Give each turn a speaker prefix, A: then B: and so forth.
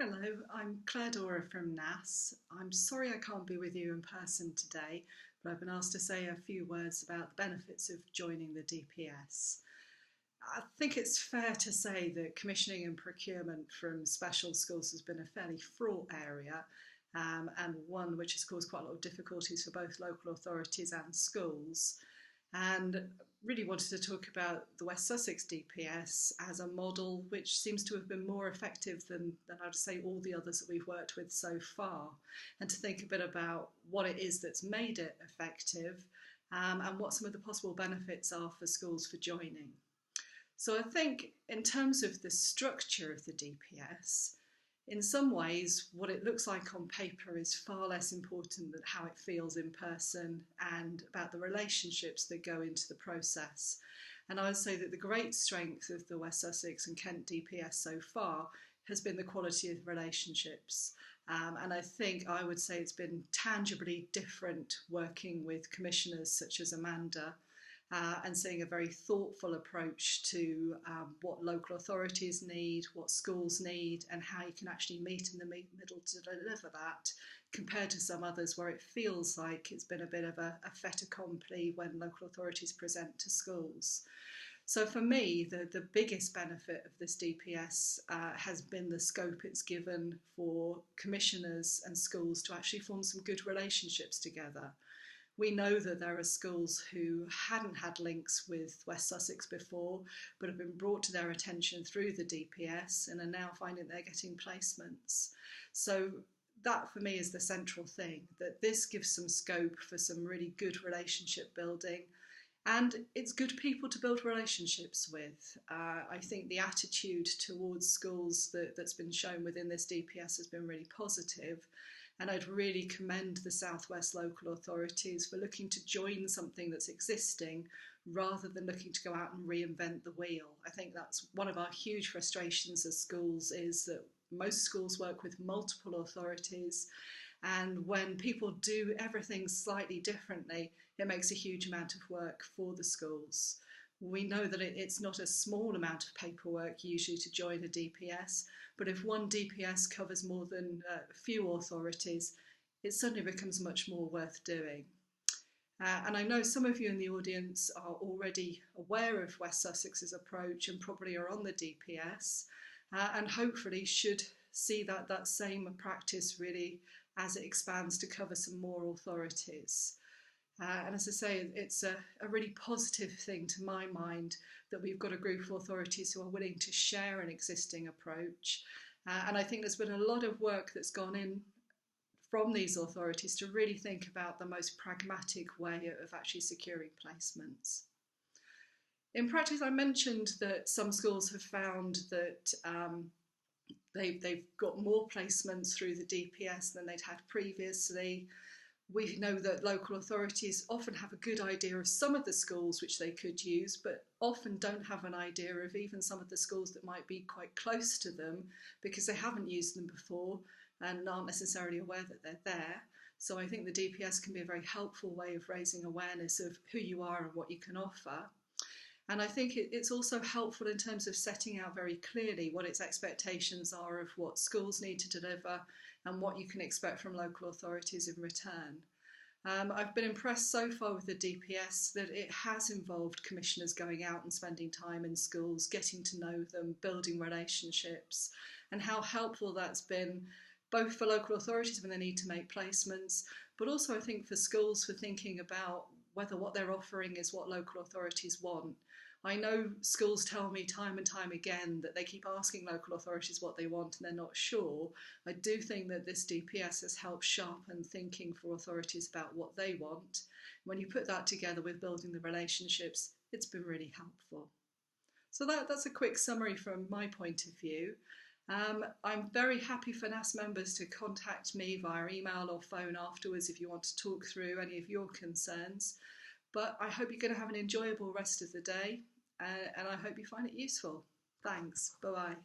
A: Hello, I'm Claire Dorer from NAS. I'm sorry I can't be with you in person today, but I've been asked to say a few words about the benefits of joining the DPS. I think it's fair to say that commissioning and procurement from special schools has been a fairly fraught area, and one which has caused quite a lot of difficulties for both local authorities and schools. And really wanted to talk about the West Sussex DPS as a model which seems to have been more effective than I would say all the others that we've worked with so far, and to think a bit about what it is that's made it effective, and what some of the possible benefits are for schools for joining. So I think in terms of the structure of the DPS, in some ways, what it looks like on paper is far less important than how it feels in person and about the relationships that go into the process. And I would say that the great strength of the West Sussex and Kent DPS so far has been the quality of relationships. And I think I would say it's been tangibly different working with commissioners such as Amanda, and seeing a very thoughtful approach to what local authorities need, what schools need, and how you can actually meet in the middle to deliver that, compared to some others where it feels like it's been a bit of a fait accompli when local authorities present to schools. So for me, the biggest benefit of this DPS has been the scope it's given for commissioners and schools to actually form some good relationships together. We know that there are schools who hadn't had links with West Sussex before, but have been brought to their attention through the DPS and are now finding they're getting placements. So that for me is the central thing, that this gives some scope for some really good relationship building. And it's good people to build relationships with. I think the attitude towards schools that's been shown within this DPS has been really positive. And I'd really commend the South West local authorities for looking to join something that's existing rather than looking to go out and reinvent the wheel. I think that's one of our huge frustrations as schools, is that most schools work with multiple authorities, and when people do everything slightly differently, it makes a huge amount of work for the schools. We know that it's not a small amount of paperwork usually to join a DPS, but if one DPS covers more than a few authorities, it suddenly becomes much more worth doing. And I know some of you in the audience are already aware of West Sussex's approach and probably are on the DPS, and hopefully should see that same practice really as it expands to cover some more authorities. And as I say, it's a really positive thing to my mind that we've got a group of authorities who are willing to share an existing approach. And I think there's been a lot of work that's gone in from these authorities to really think about the most pragmatic way of actually securing placements. In practice, I mentioned that some schools have found that they've got more placements through the DPS than they'd had previously. We know that local authorities often have a good idea of some of the schools which they could use, but often don't have an idea of even some of the schools that might be quite close to them because they haven't used them before and aren't necessarily aware that they're there. So I think the DPS can be a very helpful way of raising awareness of who you are and what you can offer. And I think it's also helpful in terms of setting out very clearly what its expectations are of what schools need to deliver and what you can expect from local authorities in return. I've been impressed so far with the DPS that it has involved commissioners going out and spending time in schools, getting to know them, building relationships, and how helpful that's been both for local authorities when they need to make placements, but also I think for schools for thinking about whether what they're offering is what local authorities want. I know schools tell me time and time again that they keep asking local authorities what they want and they're not sure. I do think that this DPS has helped sharpen thinking for authorities about what they want. When you put that together with building the relationships, it's been really helpful. So that's a quick summary from my point of view. I'm very happy for NAS members to contact me via email or phone afterwards if you want to talk through any of your concerns. But I hope you're going to have an enjoyable rest of the day, and I hope you find it useful. Thanks. Bye-bye.